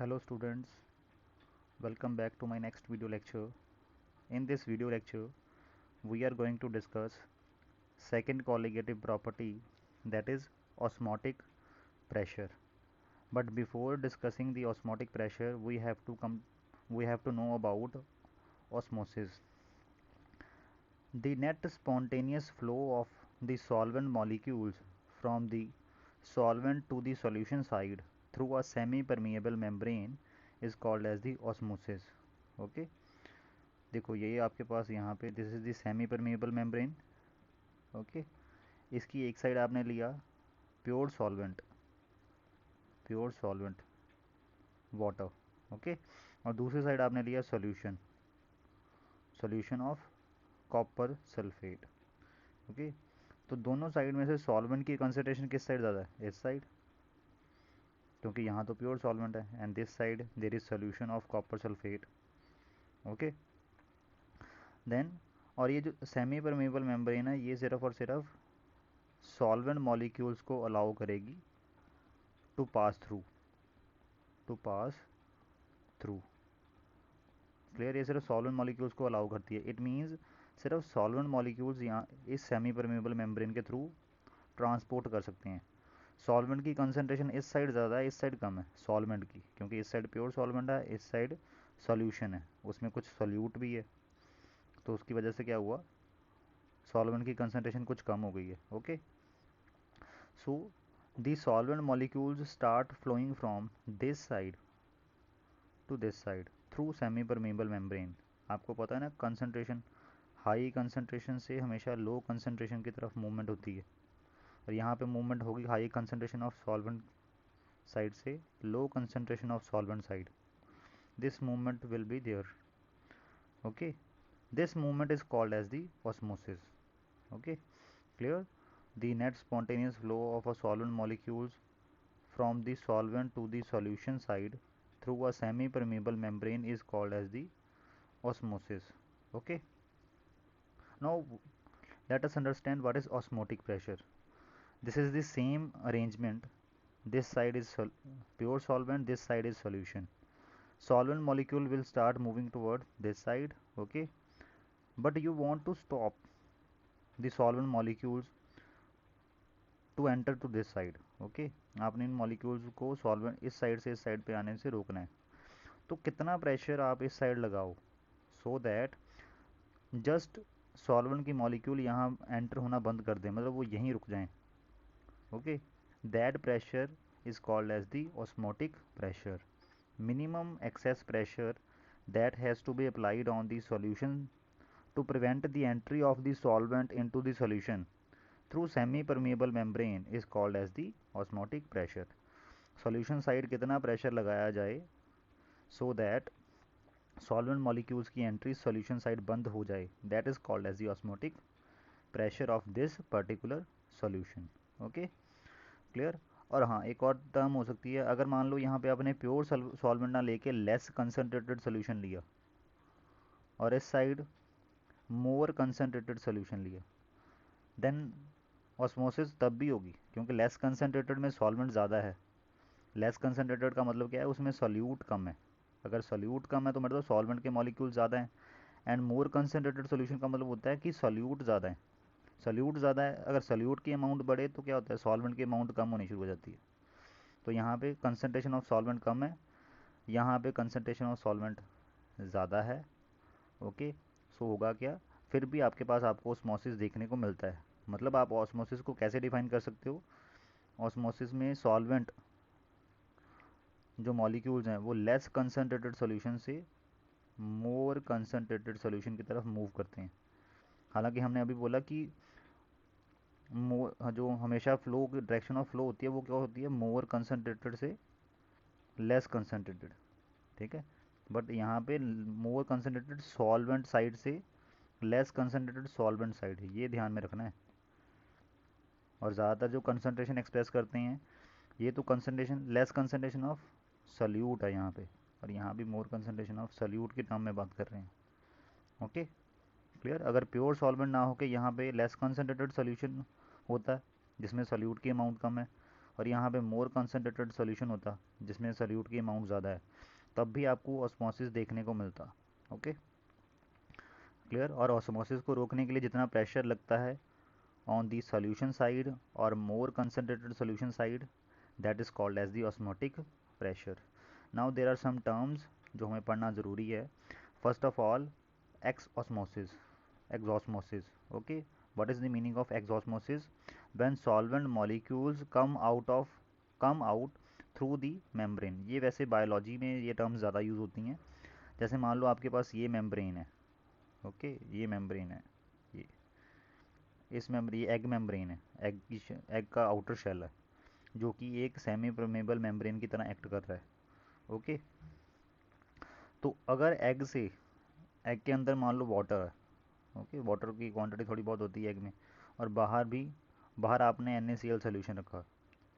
Hello students, welcome back to my next video lecture. In this video lecture, we are going to discuss second colligative property, that is osmotic pressure. But before discussing the osmotic pressure, we have to know about osmosis. The net spontaneous flow of the solvent molecules from the solvent to the solution side through a semi-permeable membrane is called as the osmosis. Okay, देखो ये आपके पास यहाँ पे this is the semi permeable membrane. Okay, इसकी एक side आपने लिया pure solvent water. Okay, और दूसरी साइड आपने लिया solution of copper sulphate. Okay, तो दोनों साइड में से सॉल्वेंट की कंसनट्रेशन किस साइड ज़्यादा है? इस साइड, क्योंकि यहाँ तो प्योर सॉल्वेंट है. And this side there is solution of copper sulphate. Okay, then और ये जो सेमी परमेबल मेम्ब्रेन है ये सिर्फ और सिर्फ सॉल्वेंट मॉलिक्यूल्स को अलाउ करेगी टू पास थ्रू. क्लियर? ये सिर्फ सॉल्वेंट मॉलिक्यूल्स को अलाउ करती है. इट मीन्स सिर्फ सॉल्वेंट मॉलिक्यूल्स यहाँ इस सेमी परमेबल मेम्ब्रेन के थ्रू ट्रांसपोर्ट कर सकते हैं. सॉल्वेंट की कंसनट्रेशन इस साइड ज़्यादा है, इस साइड कम है सॉल्वेंट की, क्योंकि इस साइड प्योर सॉल्वेंट है, इस साइड सॉल्यूशन है, उसमें कुछ सॉल्यूट भी है. तो उसकी वजह से क्या हुआ, सॉल्वेंट की कंसनट्रेशन कुछ कम हो गई है. Okay, so the solvent molecules start flowing from this side to this side through semi permeable membrane. आपको पता है ना, कंसनट्रेशन हाई कंसनट्रेशन से हमेशा लो कंसनट्रेशन की तरफ मूवमेंट होती है, और यहाँ पे मूवमेंट होगी high concentration of solvent side से low concentration of solvent side. This movement will be there. Okay, this movement is called as the osmosis. Okay, clear? The net spontaneous flow of a solvent molecules from the solvent to the solution side through a semi permeable membrane is called as the osmosis. Okay, now let us understand what is osmotic pressure. This is the same arrangement. This side is pure solvent, this side is solution. Solvent molecule will start moving toward this side. Okay, but you want to stop the solvent molecules to enter to this side. Okay, आपने इन molecules को solvent इस side से इस side पे आने से रोकना है. तो कितना प्रेशर आप इस साइड लगाओ सो दैट जस्ट सॉल्वेंट की मॉलिक्यूल यहाँ एंटर होना बंद कर दें, मतलब वो यहीं रुक जाएं. Okay, that pressure is called as the osmotic pressure. Minimum excess pressure that has to be applied on the solution to prevent the entry of the solvent into the solution through semi permeable membrane is called as the osmotic pressure. Solution side कितना pressure लगाया जाए so that solvent molecules की entry solution side बंद हो जाए, that is called as the osmotic pressure of this particular solution. Okay, clear? और हाँ, एक और टर्म हो सकती है, अगर मान लो यहाँ पे आपने प्योर सॉल्वेंट ना लेके लेस कंसनट्रेटेड सोल्यूशन लिया और इस साइड मोर कंसनट्रेटेड सोल्यूशन लिया, देन ऑस्मोसिस तब भी होगी, क्योंकि लेस कंसनट्रेटेड में सॉल्वेंट ज़्यादा है. लेस कंसनट्रेटेड का मतलब क्या है, उसमें सॉल्यूट कम है. अगर सॉल्यूट कम है तो मतलब सॉल्वेंट के मॉलिक्यूल ज़्यादा हैं. एंड मोर कंसनट्रेटेड सोल्यूशन का मतलब होता है कि सॉल्यूट ज़्यादा है. सॉल्यूट ज़्यादा है, अगर सॉल्यूट की अमाउंट बढ़े तो क्या होता है, सॉल्वेंट की अमाउंट कम होनी शुरू हो जाती है. तो यहाँ पे कंसनट्रेशन ऑफ सॉल्वेंट कम है, यहाँ पे कंसनट्रेशन ऑफ सॉल्वेंट ज़्यादा है. ओके, सो होगा क्या, फिर भी आपके पास आपको ऑस्मोसिस देखने को मिलता है. मतलब आप ऑस्मोसिस को कैसे डिफाइन कर सकते हो, ऑस्मोसिस में सॉल्वेंट जो मॉलिक्यूल्स हैं वो लेस कंसनट्रेटेड सॉल्यूशन से मोर कंसनट्रेटेड सॉल्यूशन की तरफ मूव करते हैं. हालांकि हमने अभी बोला कि जो हमेशा फ्लो की डायरेक्शन ऑफ फ्लो होती है वो क्या होती है, मोर कंसनट्रेटेड से लेस कंसनट्रेटेड. ठीक है, बट यहाँ पे मोर कंसनट्रेटेड सॉल्वेंट साइड से लेस कंसनट्रेटेड सॉल्वेंट साइड है, ये ध्यान में रखना है. और ज़्यादातर जो कंसनट्रेशन एक्सप्रेस करते हैं ये तो concentration less concentration of solute है यहाँ पे, और यहाँ भी मोर कंसनट्रेशन ऑफ सल्यूट के टर्म में बात कर रहे हैं. Okay, clear? अगर प्योर सॉल्वेंट ना हो के यहाँ पे लेस कंसनट्रेटेड सोल्यूशन होता है जिसमें सल्यूट की अमाउंट कम है, और यहाँ पे मोर कंसनट्रेटेड सोल्यूशन होता जिसमें सल्यूट की अमाउंट ज़्यादा है, तब भी आपको ऑस्मोसिस देखने को मिलता। Okay, clear. और ऑस्मोसिस को रोकने के लिए जितना प्रेशर लगता है ऑन दी सोल्यूशन साइड और more concentrated solution side, that is called as the osmotic pressure. Now there are some terms जो हमें पढ़ना ज़रूरी है। First of all, exosmosis, exosmosis. Okay, what is the meaning of exosmosis? When solvent molecules come out through the membrane. ये वैसे biology में ये terms ज़्यादा यूज़ होती हैं। जैसे मान लो आपके पास ये मेम्ब्रेन है, ओके, ये मेम्ब्रेन है, ये इस मेम्ब्रेन, ये एग मेम्ब्रेन है, एग का आउटर शेल है जो कि एक सेमी परमेबल मेम्ब्रेन की तरह एक्ट कर रहा है। ओके, तो अगर एग के अंदर मान लो वाटर है, ओके, वाटर की क्वांटिटी थोड़ी बहुत होती है एग में, और बाहर आपने NaCl सोल्यूशन रखा,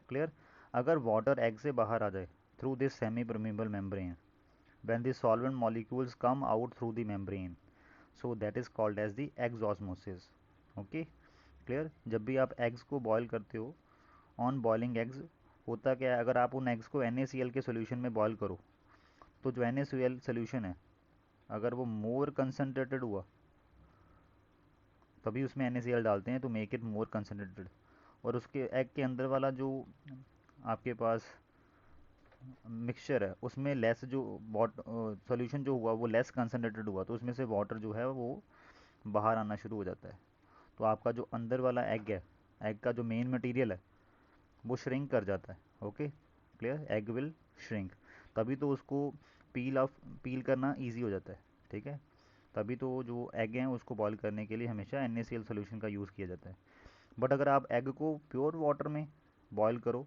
क्लियर। अगर वाटर एग से बाहर आ जाए through this semi permeable membrane, when the solvent molecules come out through the membrane, so that is called as the exosmosis. Okay, clear. जब भी आप एग्स को बॉयल करते हो, ऑन बॉइलिंग एग्स होता क्या है, अगर आप उन एग्स को NaCl के सोल्यूशन में बॉयल करो तो जो NaCl सोल्यूशन है अगर वो मोर कंसनट्रेटेड हुआ, तभी उसमें NaCl डालते हैं to make it more concentrated, और उसके एग के अंदर वाला जो आपके पास मिक्सचर है उसमें लेस जो सॉल्यूशन जो हुआ वो लेस कंसनट्रेटेड हुआ, तो उसमें से वाटर जो है वो बाहर आना शुरू हो जाता है। तो आपका जो अंदर वाला एग है, एग का जो मेन मटेरियल है वो श्रिंक कर जाता है। Okay, clear, egg will shrink, तभी तो उसको पील करना ईजी हो जाता है, ठीक है। तभी तो जो एग हैं उसको बॉईल करने के लिए हमेशा NaCl सोल्यूशन का यूज़ किया जाता है। बट अगर आप एग को प्योर वाटर में बॉईल करो,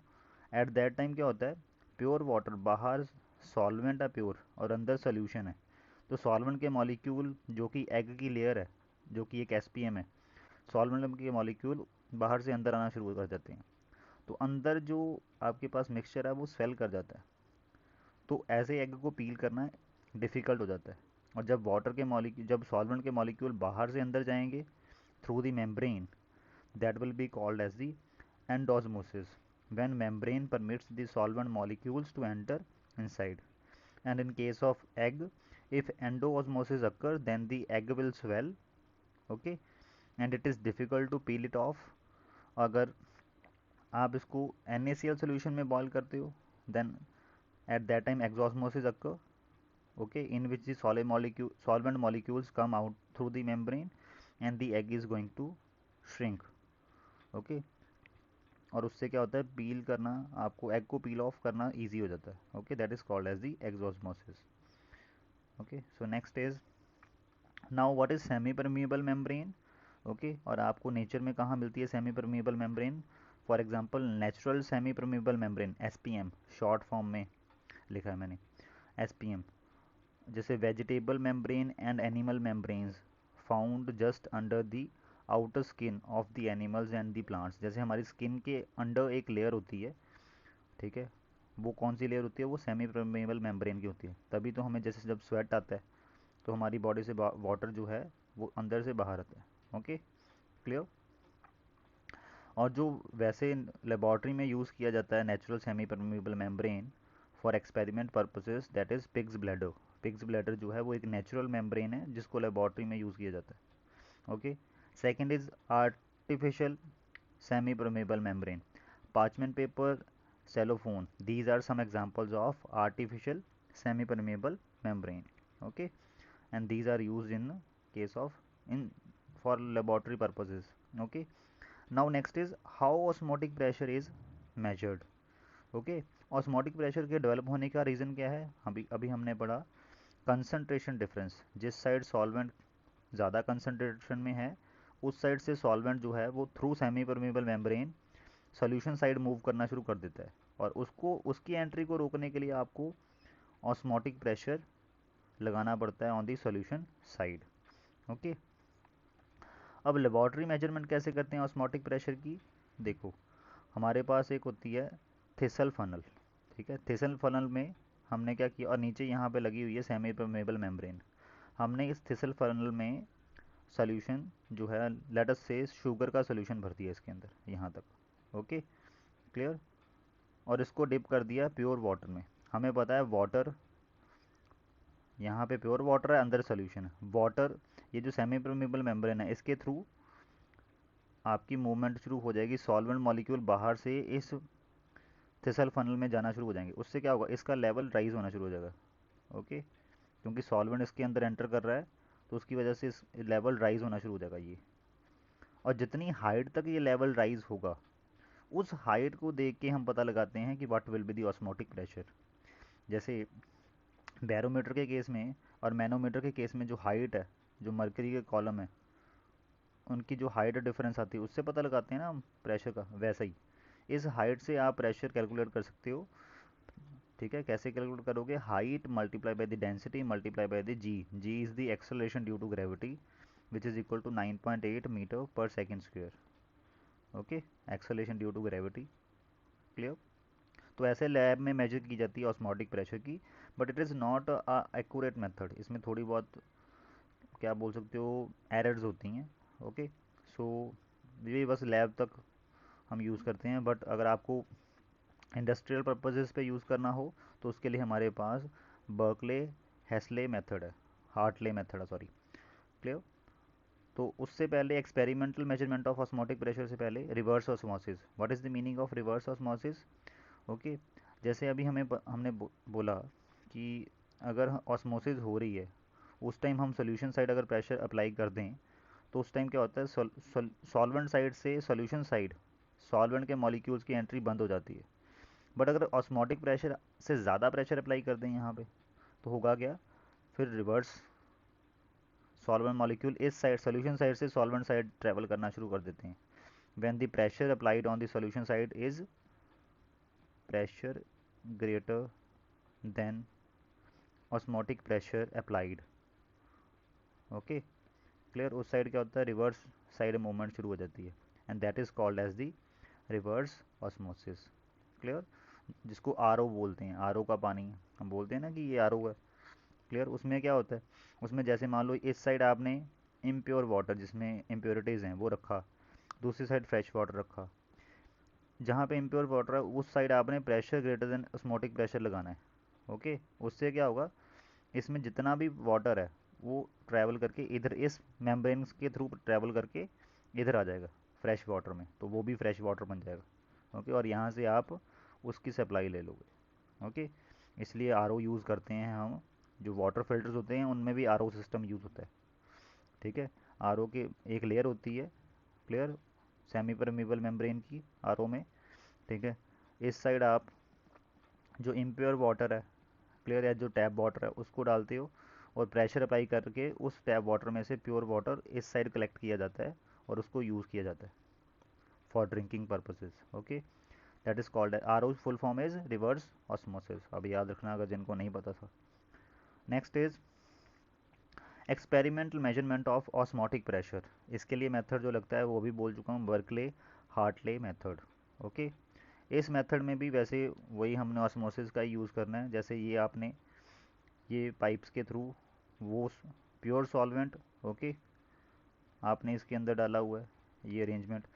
एट दैट टाइम क्या होता है, प्योर वाटर बाहर सॉल्वेंट है प्योर और अंदर सोल्यूशन है, तो सॉल्वेंट के मॉलिक्यूल जो कि एग की लेयर है जो कि एक SPM है, सॉल्वेंट के मॉलिक्यूल बाहर से अंदर आना शुरू कर जाते हैं, तो अंदर जो आपके पास मिक्सचर है वो स्वेल कर जाता है, तो ऐसे एग को पील करना डिफ़िकल्ट हो जाता है। और जब सॉल्वेंट के मॉलिक्यूल बाहर से अंदर जाएंगे through the membrane, that will be called as the endosmosis, when membrane permits the solvent molecules to enter inside. And in case of egg, if endosmosis occurs, then the egg will swell, okay, and it is difficult to peel it off. अगर आप इसको NaCl solution में boil करते हो, then at that time exosmosis occur, okay, in which the solvent molecules come out through the membrane and the egg is going to shrink, okay, और उससे क्या होता है, पील करना, आपको एग को पील ऑफ करना इजी हो जाता है। Okay, that is called as the exosmosis. Okay, so next is, now what is semi permeable membrane. Okay, और आपको नेचर में कहाँ मिलती है semi permeable membrane, for example natural semi permeable membrane, SPM short form में लिखा है मैंने, SPM, जैसे vegetable membrane and animal membranes found just under the outer skin of the animals and the plants. जैसे हमारी स्किन के under एक layer होती है, ठीक है, वो कौन सी लेयर होती है, वो सेमी परमेबल मेम्ब्रेन की होती है, तभी तो हमें जैसे जब स्वेट आता है तो हमारी बॉडी से वाटर जो है वो अंदर से बाहर आता है। Okay, clear. और जो वैसे लेबॉर्ट्री में यूज़ किया जाता है natural semi permeable membrane for experiment purposes, that is pigs bladder. Pigs bladder जो है वो एक नेचुरल मेम्ब्रेन है जिसको लेबॉर्ट्री में यूज़ किया जाता है। Okay, second is artificial semi permeable membrane, parchment paper, cellophane, these are some examples of artificial semi permeable membrane. Okay, and these are used in case of in for laboratory purposes. Okay, now next is how osmotic pressure is measured. Okay, osmotic pressure के develop होने का reason क्या है, अभी अभी हमने पढ़ा, concentration difference, जिस साइड सॉल्वेंट ज़्यादा कंसंट्रेशन में है उस साइड से सॉल्वेंट जो है वो through semi permeable membrane solution side move करना शुरू कर देता है, और उसकी एंट्री को रोकने के लिए आपको ऑस्मोटिक प्रेशर लगाना पड़ता है on the solution side. Okay, अब लेबॉर्ट्री मेजरमेंट कैसे करते हैं ऑस्मोटिक प्रेशर की, देखो हमारे पास एक होती है थिसल फनल, ठीक है, थिसल फनल में हमने क्या किया, और नीचे यहाँ पे लगी हुई है सेमी परमेबल मेम्ब्रेन, हमने इस थिसल फनल में सोल्यूशन जो है लेट अस से शुगर का सोल्यूशन भर दिया इसके अंदर यहाँ तक। Okay, clear. और इसको डिप कर दिया प्योर वाटर में। हमें पता है वाटर, यहाँ पे प्योर वाटर है, अंदर सोल्यूशन है। वाटर, ये जो सेमी परमेबल मेम्ब्रेन है, इसके थ्रू आपकी मूवमेंट शुरू हो जाएगी। सॉल्वेंट मॉलिक्यूल बाहर से इस थिसल फनल में जाना शुरू हो जाएंगे। उससे क्या होगा, इसका लेवल राइज होना शुरू हो जाएगा। ओके, क्योंकि सॉल्वेंट इसके अंदर एंटर कर रहा है, तो उसकी वजह से इस लेवल राइज होना शुरू हो जाएगा ये। और जितनी हाइट तक ये लेवल राइज होगा, उस हाइट को देख के हम पता लगाते हैं कि what will be the osmotic pressure. जैसे बैरोमीटर के केस में और मैनोमीटर के केस में जो हाइट है, जो मर्करी के कॉलम है, उनकी जो हाइट डिफरेंस आती है, उससे पता लगाते हैं ना हम प्रेशर का। वैसा ही इस हाइट से आप प्रेशर कैलकुलेट कर सकते हो। ठीक है, कैसे कैलकुलेट करोगे, height multiply by the density multiply by the g. G is the acceleration due to gravity which is equal to 9.8 metre per second square. Okay, acceleration due to gravity. Clear. तो ऐसे lab में measure की जाती है osmotic pressure की, but it is not a accurate method. इसमें थोड़ी बहुत, क्या बोल सकते हो, एरर्स होती हैं। ओके, सो ये बस लैब तक हम यूज़ करते हैं। बट अगर आपको इंडस्ट्रियल पर्पसेस पे यूज़ करना हो, तो उसके लिए हमारे पास बर्कले हेस्ले मेथड है, हार्टले मेथड है, सॉरी। क्लियर। तो उससे पहले experimental measurement of osmotic pressure से पहले reverse osmosis. What is the meaning of reverse osmosis? Okay, जैसे अभी हमने बोला कि अगर ऑस्मोसिस हो रही है, उस टाइम हम सोल्यूशन साइड अगर प्रेशर अप्लाई कर दें, तो उस टाइम क्या होता है, सॉल्वेंट साइड से सोल्यूशन साइड सॉल्वेंट के मॉलिक्यूल्स की एंट्री बंद हो जाती है। बट अगर ऑस्मोटिक प्रेशर से ज़्यादा प्रेशर अप्लाई कर दें यहाँ पे, तो होगा क्या, फिर रिवर्स सॉल्वेंट मॉलिक्यूल इस साइड सोल्यूशन साइड से सॉल्वेंट साइड ट्रेवल करना शुरू कर देते हैं। When the pressure applied on the solution side is pressure greater than osmotic pressure applied. Okay, clear. उस साइड क्या होता है, रिवर्स साइड मूवमेंट शुरू हो जाती है, and that is called as the reverse osmosis. Clear. जिसको आरओ बोलते हैं, आरओ का पानी हम बोलते हैं ना कि ये आरओ है। क्लियर। उसमें क्या होता है, उसमें जैसे मान लो इस साइड आपने इम्प्योर वाटर जिसमें इम्प्योरिटीज़ हैं वो रखा, दूसरी साइड फ्रेश वाटर रखा। जहाँ पे इम्प्योर वाटर है उस साइड आपने pressure greater than osmotic pressure लगाना है। ओके, उससे क्या होगा, इसमें जितना भी वाटर है वो ट्रैवल करके इधर इस मेम्ब्रेन के थ्रू ट्रैवल करके इधर आ जाएगा फ्रेश वाटर में, तो वो भी फ्रेश वाटर बन जाएगा। ओके, और यहाँ से आप उसकी सप्लाई ले लोगे। ओके, इसलिए आरओ यूज़ करते हैं हम। जो वाटर फिल्टर्स होते हैं उनमें भी आरओ सिस्टम यूज़ होता है। ठीक है, आरओ की एक लेयर होती है, क्लियर, सेमी परमेबल मेम्ब्रेन की आरओ में। ठीक है, इस साइड आप जो इम्प्योर वाटर है, क्लियर, या जो टैप वाटर है उसको डालते हो, और प्रेशर अप्लाई करके उस टैप वाटर में से प्योर वाटर इस साइड कलेक्ट किया जाता है और उसको यूज़ किया जाता है for drinking purposes. Okay, that is called R O, full form is reverse osmosis. अब याद रखना अगर जिनको नहीं पता था। Next is experimental measurement of osmotic pressure. इसके लिए मेथड जो लगता है वो भी बोल चुका हूँ, बर्कले हार्टले मेथड। ओके, इस मेथड में भी वैसे वही हमने ऑस्मोसिस का ही यूज़ करना है। जैसे ये आपने ये पाइप्स के थ्रू वो प्योर सॉल्वेंट, ओके, आपने इसके अंदर डाला हुआ है, ये अरेंजमेंट।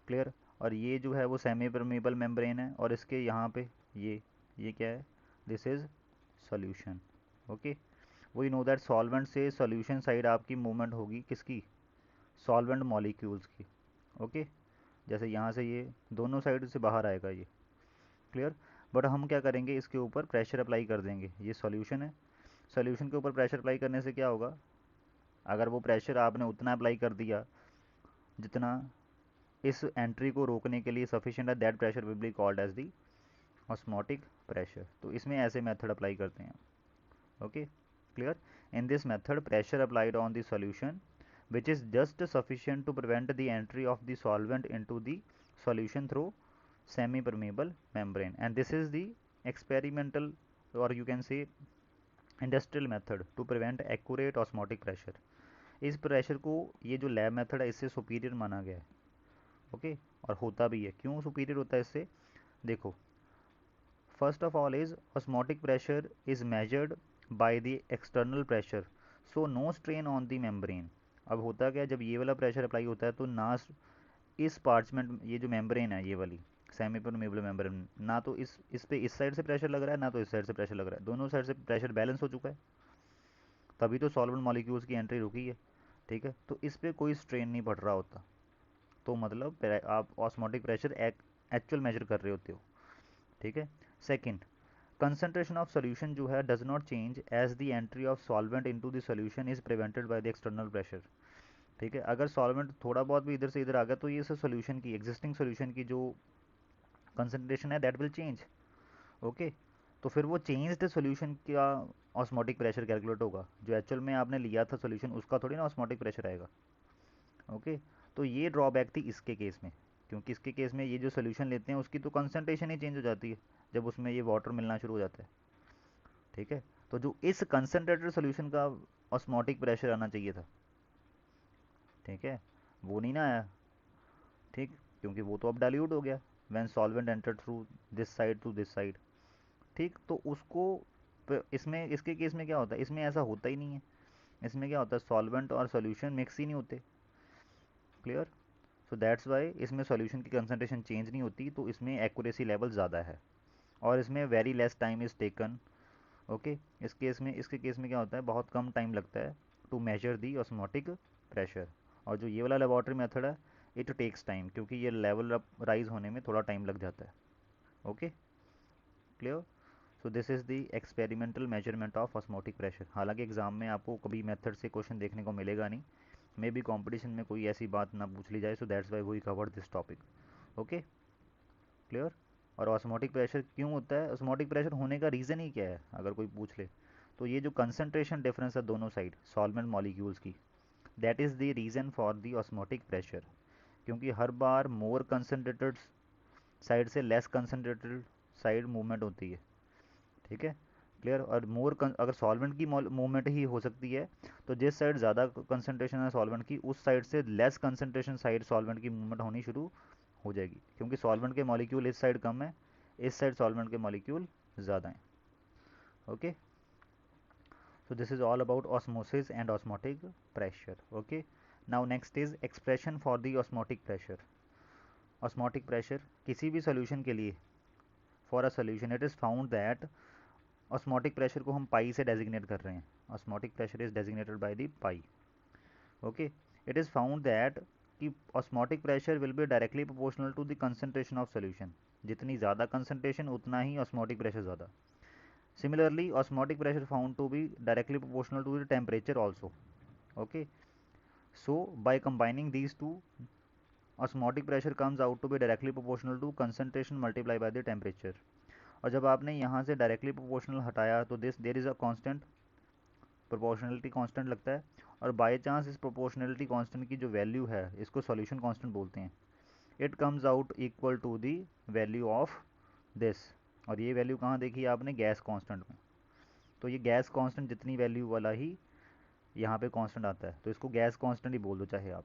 क्लियर। और ये जो है वो सेमी परमेबल मेम्ब्रेन है, और इसके यहाँ पे ये क्या है, this is solution. Okay, we know that solvent से सॉल्यूशन साइड आपकी मूवमेंट होगी किसकी, सॉल्वेंट मॉलिक्यूल्स की। ओके, जैसे यहाँ से ये दोनों साइड से बाहर आएगा ये। क्लियर। बट हम क्या करेंगे, इसके ऊपर प्रेशर अप्लाई कर देंगे। ये सॉल्यूशन है, सॉल्यूशन के ऊपर प्रेशर अप्लाई करने से क्या होगा, अगर वो प्रेशर आपने उतना अप्लाई कर दिया जितना इस एंट्री को रोकने के लिए सफिशिएंट है, that pressure will be called as the osmotic pressure. तो इसमें ऐसे मेथड अप्लाई करते हैं। Okay, clear. In this method pressure applied on the solution which is just sufficient to prevent the entry of the solvent into the solution through semi permeable membrane, and this is the experimental, or you can say industrial method to prevent accurate osmotic pressure। इस pressure को ये जो lab method है इससे superior माना गया है। Okay, और होता भी है। क्यों सुपीरियर होता है इससे, देखो, first of all is osmotic pressure is measured by the external pressure, so no strain on the membrane. अब होता क्या है, जब ये वाला प्रेशर अप्लाई होता है तो ना इस पार्चमेंट, ये जो मेम्ब्रेन है ये वाली, सेमी परमेबल मेम्ब्रेन, ना तो इस पे इस साइड से प्रेशर लग रहा है, ना तो इस साइड से प्रेशर लग रहा है, दोनों साइड से प्रेशर बैलेंस हो चुका है, तभी तो सॉल्वेंट मॉलिक्यूल्स की एंट्री रुकी है। ठीक है, तो इस पे कोई स्ट्रेन नहीं पड़ रहा होता, तो मतलब आप ऑस्मोटिक प्रेशर एक्चुअल मेजर कर रहे होते हो। ठीक है। सेकंड, कंसंट्रेशन ऑफ सोल्यूशन जो है does not change as the entry of solvent into the solution is prevented by the external pressure. ठीक है, अगर सॉल्वेंट थोड़ा बहुत भी इधर से इधर आ गया तो ये सोल्यूशन की एग्जिस्टिंग सोल्यूशन की जो कंसंट्रेशन है दैट विल चेंज। ओके, तो फिर वो चेंज्ड सोल्यूशन का ऑस्मोटिक प्रेशर कैलकुलेट होगा, जो एक्चुअल में आपने लिया था सोल्यूशन उसका थोड़ी ना ऑस्मोटिक प्रेशर आएगा। ओके, तो ये ड्रॉबैक थी इसके केस में, क्योंकि इसके केस में ये जो सोल्यूशन लेते हैं उसकी तो कंसंट्रेशन ही चेंज हो जाती है जब उसमें ये वाटर मिलना शुरू हो जाता है। ठीक है, तो जो इस कंसनट्रेटेड सोल्यूशन का ऑस्मोटिक प्रेशर आना चाहिए था, ठीक है, वो नहीं ना आया। ठीक, क्योंकि वो तो अब डाइल्यूट हो गया when solvent enter through this side to this side. ठीक, तो उसको इसमें इसके केस में क्या होता है, इसमें ऐसा होता ही नहीं है। इसमें क्या होता है, सॉल्वेंट और सोल्यूशन मिक्स ही नहीं होते। क्लियर। सो दैट्स वाई इसमें सॉल्यूशन की कंसंट्रेशन चेंज नहीं होती, तो इसमें एक्यूरेसी लेवल ज़्यादा है और इसमें very less time is taken. Okay, इसके केस में क्या होता है, बहुत कम टाइम लगता है to measure the osmotic pressure. और जो ये वाला लेबॉर्ट्री मेथड है इट टेक्स टाइम, क्योंकि ये लेवल अप राइज होने में थोड़ा टाइम लग जाता है। Okay, clear. So this is the experimental measurement of osmotic pressure. हालांकि एग्जाम में आपको कभी मेथड से क्वेश्चन देखने को मिलेगा नहीं, मे बी कॉम्पिटिशन में कोई ऐसी बात ना पूछ ली जाए, so that's why we cover this topic. Okay, clear. और ऑस्मोटिक प्रेशर क्यों होता है, ऑस्मोटिक प्रेशर होने का रीज़न ही क्या है अगर कोई पूछ ले, तो ये जो कंसंट्रेशन डिफरेंस है दोनों साइड सॉल्वेंट मॉलिक्यूल्स की, that is the reason for the osmotic pressure. क्योंकि हर बार मोर कंसनट्रेटेड साइड से लेस कंसनट्रेटेड साइड मूवमेंट होती है। ठीक है, क्लियर। और अगर सॉल्वेंट की मूवमेंट ही हो सकती है, तो जिस साइड ज़्यादा कंसनट्रेशन है सॉल्वेंट की उस साइड से लेस कंसनट्रेशन साइड सॉल्वेंट की मूवमेंट होनी शुरू हो जाएगी, क्योंकि सॉल्वेंट के मॉलिक्यूल इस साइड कम है, इस साइड सॉल्वेंट के मॉलिक्यूल ज़्यादा हैं। Okay, so this is all about osmosis and osmotic pressure. Okay, now next is expression for the osmotic pressure. Osmotic pressure किसी भी solution के लिए, for a solution it is found that osmotic pressure को हम पाई से designate कर रहे हैं, osmotic pressure is designated by the pi. Okay, it is found that कि osmotic pressure will be directly proportional to the concentration of solution. जितनी ज़्यादा concentration उतना ही osmotic pressure ज़्यादा. Similarly, osmotic pressure found to be directly proportional to the temperature also. Okay, so by combining these two, osmotic pressure comes out to be directly proportional to concentration multiplied by the temperature. और जब आपने यहाँ से directly proportional हटाया तो this there is a constant, proportionality constant लगता है, और बाय चांस इस प्रोपोर्शनलिटी कांस्टेंट की जो वैल्यू है इसको सॉल्यूशन कांस्टेंट बोलते हैं, it comes out equal to the value of this. और ये वैल्यू कहाँ देखी है आपने, गैस कांस्टेंट में। तो ये गैस कांस्टेंट जितनी वैल्यू वाला ही यहाँ पे कांस्टेंट आता है, तो इसको गैस कांस्टेंट ही बोल दो चाहे आप,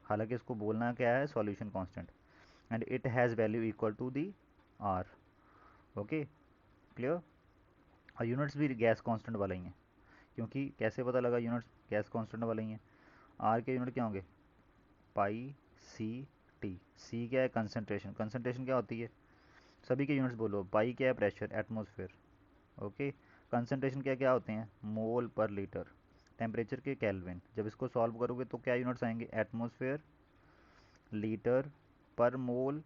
हालांकि इसको बोलना क्या है, solution constant, and it has value equal to the R. Okay, clear. और यूनिट्स भी गैस कांस्टेंट वाला ही हैं, क्योंकि कैसे पता लगा यूनिट्स गैस कांस्टेंट वाले ही हैं, आर के यूनिट क्या होंगे, पाई सी टी। सी क्या है, कंसनट्रेशन, कंसनट्रेशन क्या होती है, सभी के यूनिट्स बोलो, पाई क्या है, प्रेशर, एटमॉस्फेयर। ओके, कंसनट्रेशन क्या क्या होते हैं, मोल पर लीटर, टेम्परेचर के केल्विन। जब इसको सॉल्व करोगे तो क्या यूनिट्स आएंगे, atmosphere, litre, per mole,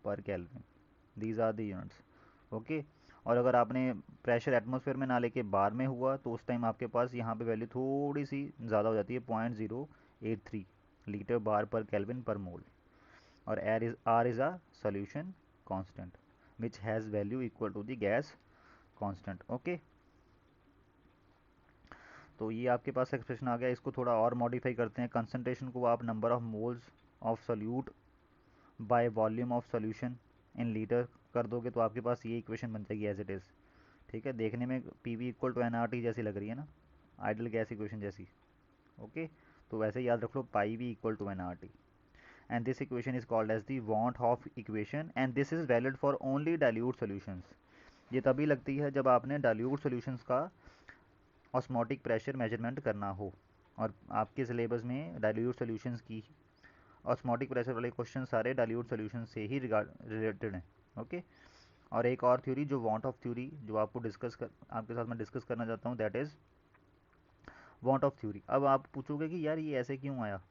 per kelvin, these are the units. Okay, और अगर आपने प्रेशर एटमॉस्फेयर में ना लेके बार में हुआ तो उस टाइम आपके पास यहाँ पे वैल्यू थोड़ी सी ज़्यादा हो जाती है, 0.083 लीटर बार पर केल्विन पर मोल। और R is a solution constant which has value equal to the gas constant. Okay, तो ये आपके पास एक्सप्रेशन आ गया, इसको थोड़ा और मॉडिफाई करते हैं, कंसनट्रेशन को आप number of moles of solute by volume of solution in litre कर दोगे तो आपके पास ये इक्वेशन बन जाएगी एज इट इज़। ठीक है, देखने में P V equal to N R T जैसी लग रही है ना, आइडल गैस इक्वेशन जैसी। ओके, तो वैसे याद रख लो, pi V equal to N R T, and this equation is called as the van't Hoff equation, and this is valid for only dilute solutions. ये तभी लगती है जब आपने डाइल्यूट सोल्यूशंस का ऑस्मोटिक प्रेशर मेजरमेंट करना हो, और आपके सिलेबस में डाइल्यूट सोल्यूशंस की ऑस्मोटिक प्रेशर वाले क्वेश्चन सारे डाइल्यूट सॉल्यूशन से ही रिलेटेड हैं। ओके, और एक और थ्योरी जो वांट ऑफ थ्योरी जो आपको आपके साथ मैं डिस्कस करना चाहता हूँ, that is want of theory. अब आप पूछोगे कि यार ये ऐसे क्यों आया?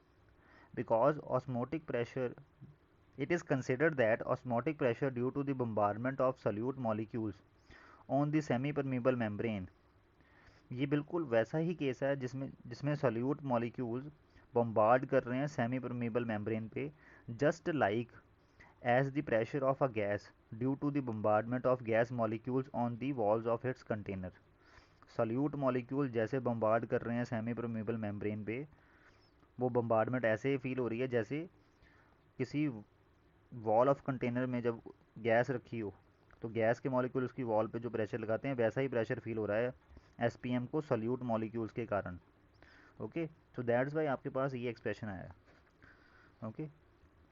Because osmotic pressure, it is considered that osmotic pressure due to the bombardment of solute molecules on the semi permeable membrane, ये बिल्कुल वैसा ही केस है जिसमें जिसमें सोल्यूट मॉलिक्यूल्स बम्बार्ड कर रहे हैं सेमी परमेबल मेम्ब्रेन पे, just like as the pressure of a gas due to the bombardment of gas molecules on the walls of its container. Solute molecule जैसे बम्बार्ड कर रहे हैं सेमी परमेबल मेम्ब्रेन पे, वो बम्बार्डमेंट ऐसे feel हो रही है जैसे किसी वॉल ऑफ कंटेनर में जब गैस रखी हो तो गैस के मॉलिक्यूल उसकी वॉल पे जो प्रेशर लगाते हैं वैसा ही प्रेशर फील हो रहा है एसपीएम को सोल्यूट मॉलिक्यूल्स के कारण। ओके, सो दैट्स वाई आपके पास ये एक्सप्रेशन आया। Okay,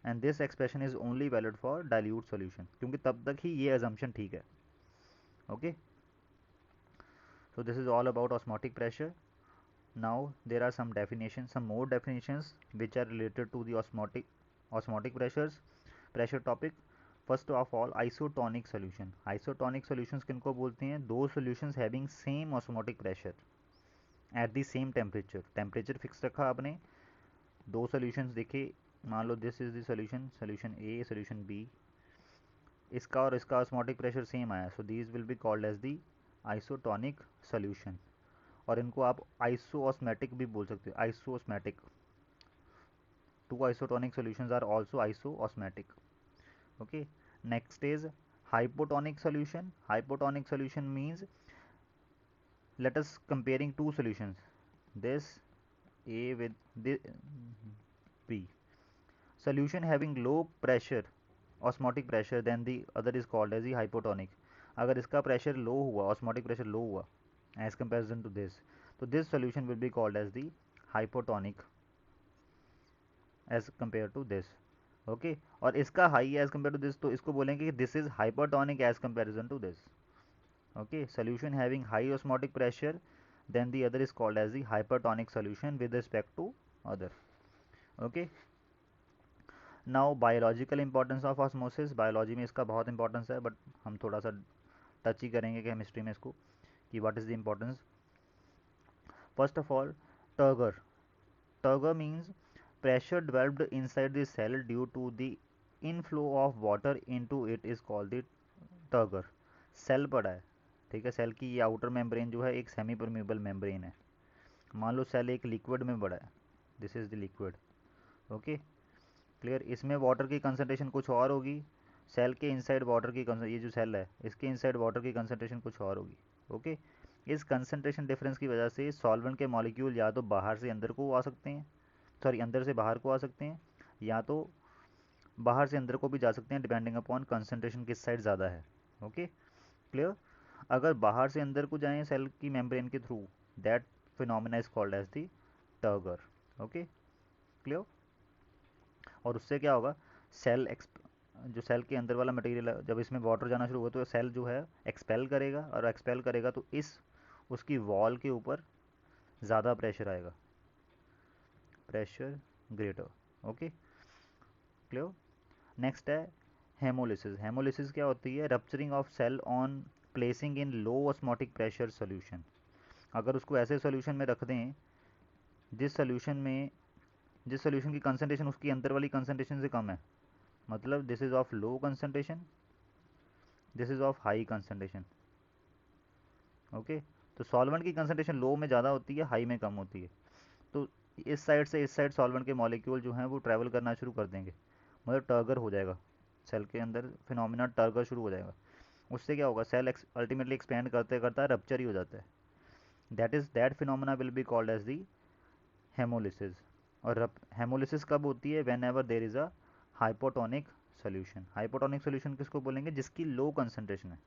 and this expression is only valid for dilute solution, क्योंकि तब तक ही ये अजम्पशन ठीक है। Okay, so this is all about osmotic pressure. Now there are some definition, some more definitions which are related to the osmotic pressure topic. First of all, isotonic solution. Isotonic solutions किनको बोलते हैं? दो solutions having same osmotic pressure at the same temperature. Temperature fix रखा आपने, दो solutions देखे, मान लो this is the solution, solution A, solution B, इसका और इसका ऑस्मोटिक प्रेशर सेम आया, so these will be called as the isotonic solution. और इनको आप आइसोऑस्मेटिक भी बोल सकते हो, isosmotic. Two isotonic solutions are also isosmotic. okay, next is hypotonic solution. Hypotonic solution means, let us comparing two solutions, this A with this B. Solution having low pressure, osmotic pressure, then the other is called as the hypotonic. अगर इसका pressure low हुआ, osmotic pressure low हुआ as comparison to this, तो this solution will be called as the hypotonic as compare to this. Okay, और इसका high as compare to this, तो इसको बोलेंगे कि this is hypertonic as comparison to this. Okay, solution having high osmotic pressure, then the other is called as the hypertonic solution with respect to other. Okay, now biological importance of osmosis. Biology में इसका बहुत importance है, but हम थोड़ा सा touch ही करेंगे chemistry में इसको, कि what is the importance. First of all, turgor. Turgor means pressure developed inside the cell due to the inflow of water into it is called the turgor। Cell पड़ा है, ठीक है, सेल की ये आउटर मेम्ब्रेन जो है एक semi permeable membrane है। मान लो सेल एक लिक्विड में पड़ा है, this is the liquid. Okay, clear. इसमें वाटर की कंसनट्रेशन कुछ और होगी, सेल के इनसाइड वाटर की ये जो सेल है इसके इनसाइड वाटर की कंसनट्रेशन कुछ और होगी। ओके, इस कंसनट्रेशन डिफरेंस की वजह से सॉल्वेंट के मॉलिक्यूल या तो बाहर से अंदर को आ सकते हैं, सॉरी अंदर से बाहर को आ सकते हैं, या तो बाहर से अंदर को भी जा सकते हैं, डिपेंडिंग अपॉन कंसंट्रेशन किस साइड ज़्यादा है। Okay, clear. अगर बाहर से अंदर को जाएं सेल की मेम्ब्रेन के through, that phenomena is called as the turgor. Okay, clear. और उससे क्या होगा, सेल जो सेल के अंदर वाला मटेरियल है, जब इसमें वाटर जाना शुरू होगा तो सेल जो है एक्सपेल करेगा, और एक्सपेल करेगा तो इस उसकी वॉल के ऊपर ज़्यादा प्रेशर आएगा, pressure greater. Okay, clear. Next है हेमोलिसिस। हेमोलिसिस क्या होती है? Rupturing of cell on placing in low osmotic pressure solution. अगर उसको ऐसे सोल्यूशन में रख दें जिस सोल्यूशन में जिस सोल्यूशन की कंसनट्रेशन उसकी अंदर वाली कंसनट्रेशन से कम है, मतलब this is of low concentration, this is of high concentration. Okay, तो सॉल्वेंट की कंसनट्रेशन लो में ज़्यादा होती है, हाई में कम होती है, तो इस साइड से इस साइड सॉल्वेंट के मॉलिक्यूल जो हैं वो ट्रैवल करना शुरू कर देंगे, मतलब टर्गर हो जाएगा, सेल के अंदर फिनोमिना टर्गर शुरू हो जाएगा। उससे क्या होगा, सेल अल्टीमेटली एक्सपेंड करते करता रप्चर ही हो जाता है, that phenomena will be called as the hemolysis. और हेमोलिसिस कब होती है? Whenever there is a hypotonic solution. Hypotonic solution किसको बोलेंगे? जिसकी लो कंसनट्रेशन है,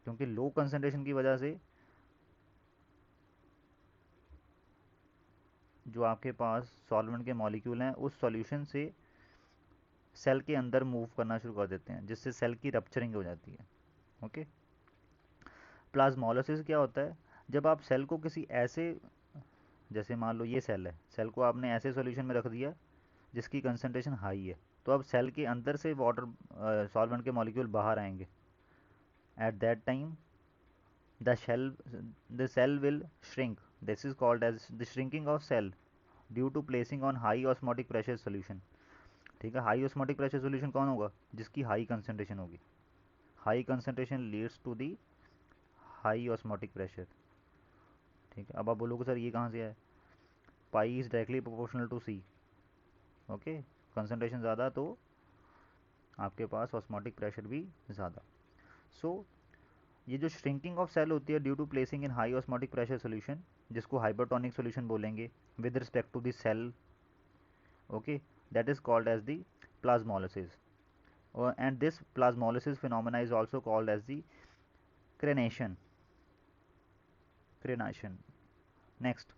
क्योंकि लो कंसनट्रेशन की वजह से जो आपके पास सॉल्वेंट के मॉलिक्यूल हैं उस सॉल्यूशन से सेल के अंदर मूव करना शुरू कर देते हैं, जिससे सेल की रप्चरिंग हो जाती है। ओके, प्लाज्मोलिसिस क्या होता है? जब आप सेल को किसी ऐसे, जैसे मान लो ये सेल है, सेल को आपने ऐसे सॉल्यूशन में रख दिया जिसकी कंसनट्रेशन हाई है। तो अब सेल के अंदर से वाटर सॉल्वेंट के मॉलिक्यूल बाहर आएंगे। At that time the cell will shrink. This is called as the shrinking of cell due to placing on high osmotic pressure solution. ठीक है, हाई ऑस्मोटिक प्रेशर सोल्यूशन कौन होगा? जिसकी हाई कंसनट्रेशन होगी। High concentration leads to the high osmotic pressure. ठीक है, अब आप बोलोगे सर ये कहाँ से है? Pi is directly proportional to C. Okay, concentration ज़्यादा तो आपके पास ऑस्मोटिक प्रेशर भी ज़्यादा। सो ये जो श्रिंकिंग ऑफ सेल होती है due to placing in high osmotic pressure solution, जिसको हाइपरटोनिक सोल्यूशन बोलेंगे with respect to the cell, okay, that is called as the plasmolysis. And this plasmolysis phenomena is also called as the crenation. Next,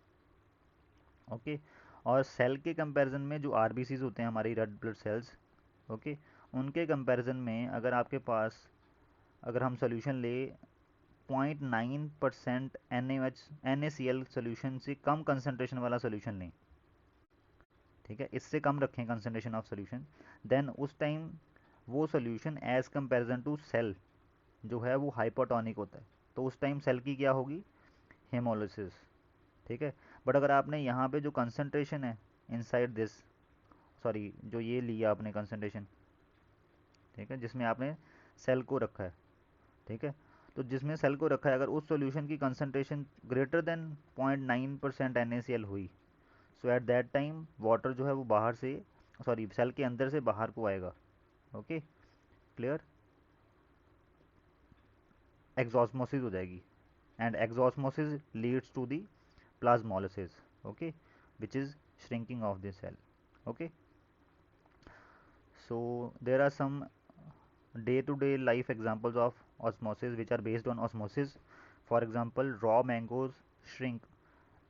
okay, और cell के comparison में जो RBCs होते हैं हमारी red blood cells, okay, उनके comparison में अगर आपके पास, अगर हम सोल्यूशन ले 0.9% NaCl सोल्यूशन से कम कंसनट्रेशन वाला सोल्यूशन लें, ठीक है, इससे कम रखें कंसनट्रेशन ऑफ सोल्यूशन, देन उस टाइम वो solution as comparison to cell जो है वो हाइपोटोनिक होता है। तो उस टाइम सेल की क्या होगी? हेमोलिसिस। ठीक है, बट अगर आपने यहाँ पे जो कंसनट्रेशन है इनसाइड दिस, सॉरी जो ये लिया आपने कंसनट्रेशन, ठीक है, जिसमें आपने सेल को रखा है, ठीक है, तो जिसमें सेल को रखा है अगर उस सॉल्यूशन की कंसनट्रेशन ग्रेटर देन 0.9% NaCl हुई, सो एट दैट टाइम वाटर जो है वो बाहर से, सॉरी सेल के अंदर से बाहर को आएगा। Okay, clear? एक्सॉस्मोसिस हो जाएगी, and exosmosis leads to the plasmolysis, okay, which is shrinking of the cell. Okay, so there are some day to day life examples of osmosis which are based on osmosis. For example, raw mangoes shrink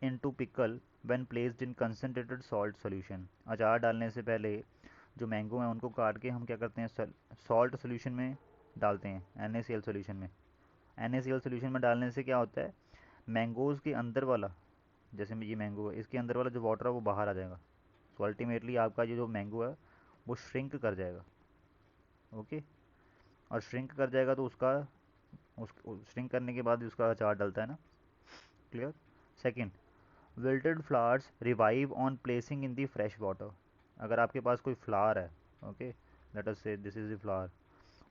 into pickle when placed in concentrated salt solution. अचार डालने से पहले जो mango हैं उनको काट के हम क्या करते हैं, सॉल्ट सोल्यूशन में डालते हैं, NaCl सोल्यूशन में। NaCl सोल्यूशन में डालने से क्या होता है, मैंगोज़ के अंदर वाला, जैसे ये मैंगो है, इसके अंदर वाला जो वाटर है वो बाहर आ जाएगा। सो अल्टीमेटली आपका ये जो मैंगो है वो श्रिंक कर जाएगा। ओके, और श्रिंक कर जाएगा तो उसका उस श्रिंक करने के बाद उसका अचार डलता है ना। Clear? Second, wilted flowers revive on placing in the fresh water. अगर आपके पास कोई फ्लावर है, ओके, लेट अस से दिस इज़ द फ्लावर,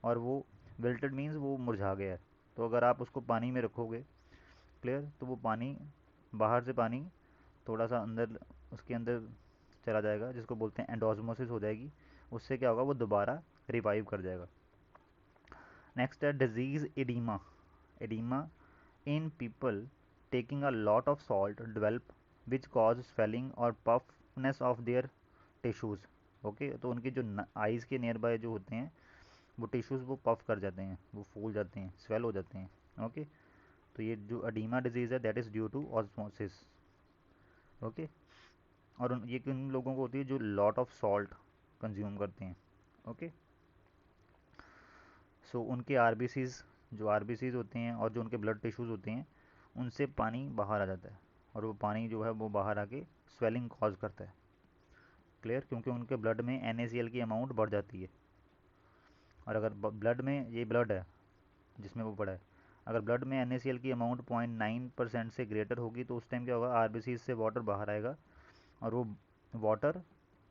और वो विल्टेड मीन्स वो मुरझा गया है, तो अगर आप उसको पानी में रखोगे, क्लियर, तो वो पानी, बाहर से पानी थोड़ा सा अंदर, उसके अंदर चला जाएगा, जिसको बोलते हैं एंडोस्मोसिस हो जाएगी। उससे क्या होगा, वो दोबारा रिवाइव कर जाएगा। नेक्स्ट है disease oedema. Oedema in people taking a lot of salt develop which cause swelling और puffiness of their tissues. Okay, तो उनके जो आइज़ के नियर बाय जो होते हैं वो टिश्यूज़ वो पफ कर जाते हैं, वो फूल जाते हैं, स्वेल हो जाते हैं। ओके, तो ये जो एडीमा डिजीज़ है that is due to osmosis. Okay, और ये किन लोगों को होती है, जो लॉट ऑफ सॉल्ट कंज्यूम करते हैं। ओके, सो उनके आरबीसीज, जो आरबीसीज होते हैं और जो उनके ब्लड टिश्यूज़ होते हैं उनसे पानी बाहर आ जाता है, और वो पानी जो है वो बाहर आके स्वेलिंग कॉज करता है। क्लियर? क्योंकि उनके ब्लड में NaCl की अमाउंट बढ़ जाती है, और अगर ब्लड में, ये ब्लड है जिसमें वो पड़ा है, अगर ब्लड में NaCl की अमाउंट 0.9% से ग्रेटर होगी तो उस टाइम क्या होगा, आरबीसीज से वाटर बाहर आएगा, और वो वाटर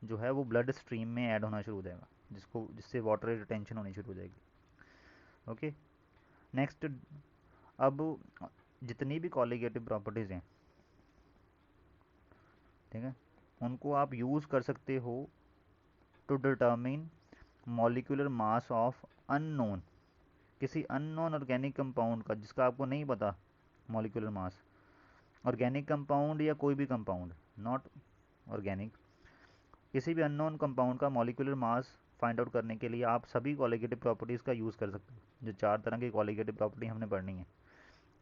जो है वो ब्लड स्ट्रीम में ऐड होना शुरू हो जाएगा, जिससे वाटर रिटेंशन होनी शुरू हो जाएगी। ओके, नेक्स्ट, अब जितनी भी कॉलिगेटिव प्रॉपर्टीज़ हैं, ठीक है, उनको आप यूज़ कर सकते हो to determine molecular mass of unknown, किसी अननोन ऑर्गेनिक कंपाउंड का जिसका आपको नहीं पता मॉलिक्यूलर मास। ऑर्गेनिक कंपाउंड या कोई भी कंपाउंड, नॉट ऑर्गेनिक, किसी भी अननोन कंपाउंड का मॉलिक्यूलर मास फाइंड आउट करने के लिए आप सभी कॉलिगेटिव प्रॉपर्टीज़ का यूज़ कर सकते हो। जो 4 तरह की कॉलिगेटिव प्रॉपर्टी हमने पढ़नी है,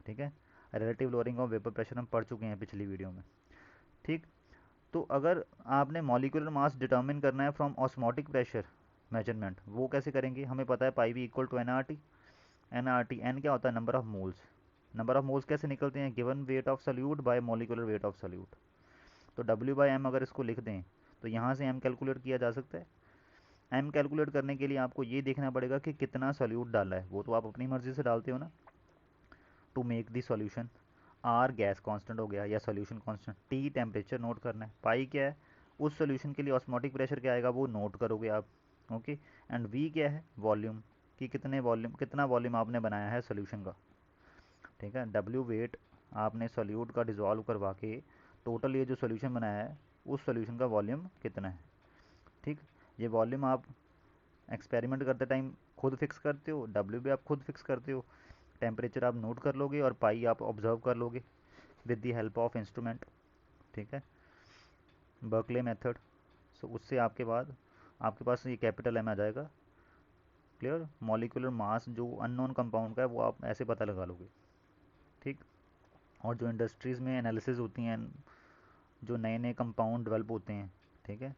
ठीक है, relative lowering of vapour pressure हम पढ़ चुके हैं पिछली वीडियो में। ठीक, तो अगर आपने मॉलिक्यूलर मास डिटर्मिन करना है फ्रॉम ऑस्मोटिक प्रेशर मेजरमेंट, वो कैसे करेंगे? हमें पता है pi V equal to NRT। NRT, N क्या होता है, number of moles. Number of moles कैसे निकलते हैं, given weight of solute by molecular weight of solute. तो W/M अगर इसको लिख दें तो यहाँ से m कैलकुलेट किया जा सकता है। m कैलकुलेट करने के लिए आपको ये देखना पड़ेगा कि कितना सॉल्यूट डाला है, वो तो आप अपनी मर्ज़ी से डालते हो ना। To make the solution, r gas constant हो गया या solution constant, t temperature note करना है, पाई क्या है, उस सॉल्यूशन के लिए ऑस्मोटिक प्रेशर क्या आएगा वो नोट करोगे आप। ओके, एंड v क्या है, वॉल्यूम, कि कितना वॉल्यूम आपने बनाया है सॉल्यूशन का। ठीक है, w वेट आपने सॉल्यूट का डिज़ोल्व करवा के टोटल ये जो सॉल्यूशन बनाया है उस सॉल्यूशन का वॉल्यूम कितना है। ठीक, ये वॉल्यूम आप एक्सपेरिमेंट करते टाइम खुद फिक्स करते हो, w भी आप खुद फिक्स करते हो, टेम्परेचर आप नोट कर लोगे और पाई आप ऑब्जर्व कर लोगे with the help of instrument. ठीक है, बर्कले मेथड। सो उससे आपके पास ये कैपिटल एम आ जाएगा। क्लियर, मॉलिक्यूलर मास जो अननोन कंपाउंड का है वो आप ऐसे पता लगा लोगे। ठीक, और जो इंडस्ट्रीज़ में एनालिसिस होती हैं, जो नए नए कंपाउंड डेवलप होते हैं, ठीक है,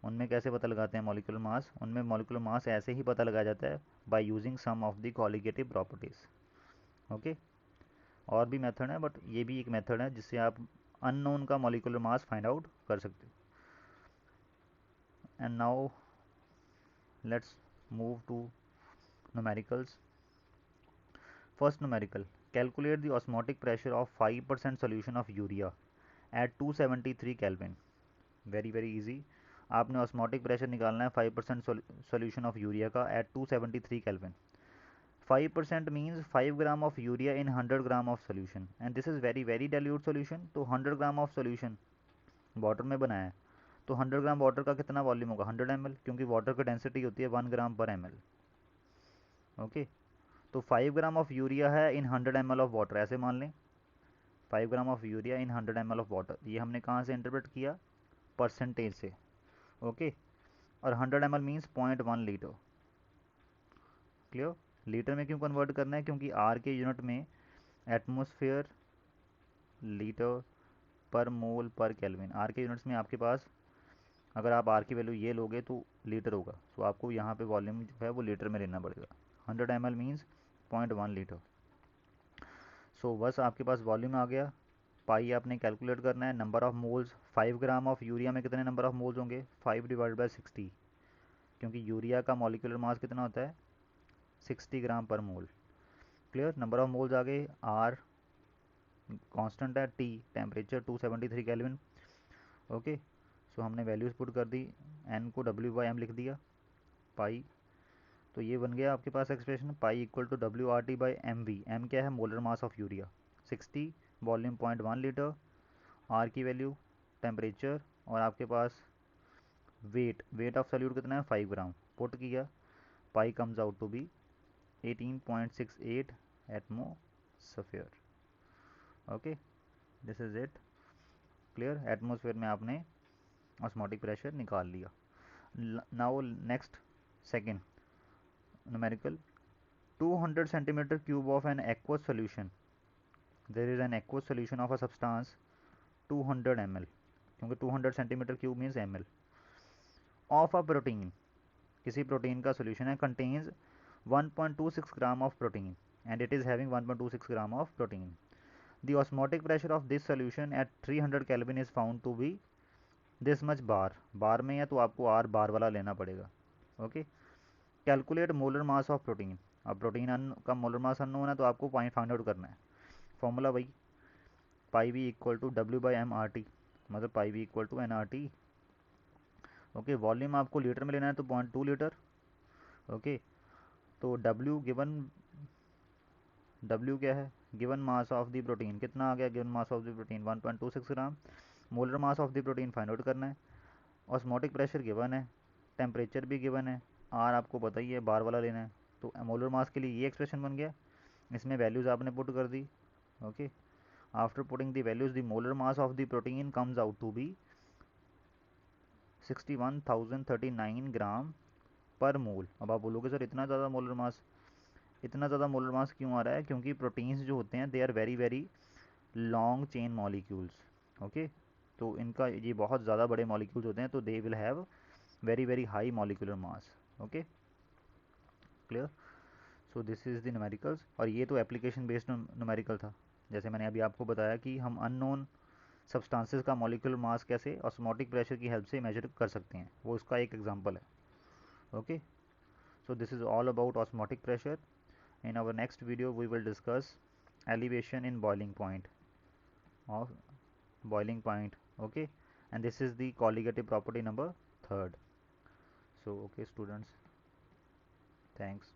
उनमें कैसे पता लगाते हैं मॉलिक्यूलर मास, उनमें मॉलिक्यूलर मास ऐसे ही पता लगाया जाता है by using some of the colligative properties. Okay, और भी मेथड है बट ये भी एक मेथड है जिससे आप अननोन का मॉलिक्यूलर मास फाइंड आउट कर सकते हो। And now let's move to numericals. First numerical, calculate the osmotic pressure of 5% solution of urea at 273 Kelvin. Very easy, आपने ऑस्मोटिक प्रेशर निकालना है 5% सोल्यूशन ऑफ यूरिया का at 273 kelvin. 5% means 5 gram of urea in 100 gram of solution, and this is very dilute solution. तो 100 gram of solution water में बनाया है, तो 100 gram water का कितना वॉल्यूम होगा, 100 ml, क्योंकि वाटर की डेंसिटी होती है 1 ग्राम पर ml। ओके, तो 5 ग्राम ऑफ यूरिया है इन 100 ml ऑफ वाटर, ऐसे मान लें 5 gram of urea in 100 ml of water. ये हमने कहाँ से इंटरप्रेट किया, परसेंटेज से। ओके, और 100 ml means 0.1 litre. Clear, litre में क्यों कन्वर्ट करना है, क्योंकि आर के यूनिट में atmosphere litre per mole per kelvin, are के यूनिट्स में आपके पास अगर आप आर की वैल्यू ये लोगे तो लीटर होगा, तो आपको यहाँ पे वॉल्यूम जो है वो लीटर में लेना पड़ेगा। 100 ml मीन्स 0.1 लीटर। सो बस आपके पास वॉल्यूम आ गया, पाई आपने कैलकुलेट करना है, number of moles 5 gram of urea में कितने नंबर ऑफ मोल्स होंगे, 5 डिवाइड बाई 60, क्योंकि यूरिया का मॉलिक्यूलर मास कितना होता है 60 gram per mole. Clear, number of moles आ गए, आर कांस्टेंट है, T temperature 273 kelvin. Okay, so हमने वैल्यूज़ पुट कर दी, एन को डब्ल्यू बाई एम लिख दिया, पाई, तो ये बन गया आपके पास expression, pi equal to W R T by M V. M क्या है, molar mass of urea 60, volume 0.1 litre, R की वैल्यू, टेम्परेचर, और आपके पास वेट ऑफ सॉल्यूट कितना है 5 ग्राम, पुट किया, pi comes out to be 18.68 atmosphere. Okay, this is it. Clear, atmosphere में आपने ऑस्मोटिक प्रेशर निकाल लिया। Now next second numerical, 200 centimeter cube of an aqueous solution, there is an aqueous solution of a substance 200 ml, क्योंकि 200 centimeter cube means ml, of a protein, किसी protein का solution है, contains 1.26 gram of protein and it is having 1.26 gram of protein. The osmotic pressure of this solution at 300 Kelvin is found to be this much bar. बार में है तो आपको are बार वाला लेना पड़ेगा। Okay, calculate molar mass of protein, अब protein का molar mass unknown है तो आपको पॉइंट फाइंड आउट करना है। फॉर्मूला वही, pi V equal to W by M R T, मतलब pi V equal to N R T. Okay, volume आपको लीटर में लेना है तो 0.2 लीटर। ओके, तो डब्ल्यू क्या है, given mass of the protein कितना आ गया, given mass of the protein 1.26 gram, molar mass of the protein find out करना है, ऑस्मोटिक प्रेशर गिवन है, टेम्परेचर भी गिवन है, आर आपको पता ही है बार वाला लेना है, तो मोलर मास के लिए ये एक्सप्रेशन बन गया, इसमें वैल्यूज़ आपने पुट कर दी। Okay, after putting the values the molar mass of the protein comes out to be 61,039 gram per mole. अब आप बोलोगे सर इतना ज़्यादा मोलर मास क्यों आ रहा है, क्योंकि प्रोटीन्स जो होते हैं they are very long chain molecules. Okay, तो इनका ये बहुत ज़्यादा बड़े मॉलिक्यूल्स होते हैं, तो they will have very high molecular mass. Okay, clear, so this is the numericals, और ये तो एप्लीकेशन बेस्ड न्यूमेरिकल था। जैसे मैंने अभी आपको बताया कि हम अननोन सब्सटेंसेस का मॉलिक्यूलर मास कैसे ऑस्मोटिक प्रेशर की हेल्प से मेजर कर सकते हैं, वो उसका एक एग्जांपल है। Okay, so this is all about osmotic pressure. In our next video we will discuss elevation in boiling point of boiling point. Okay, and this is the colligative property number third. So okay students, thanks.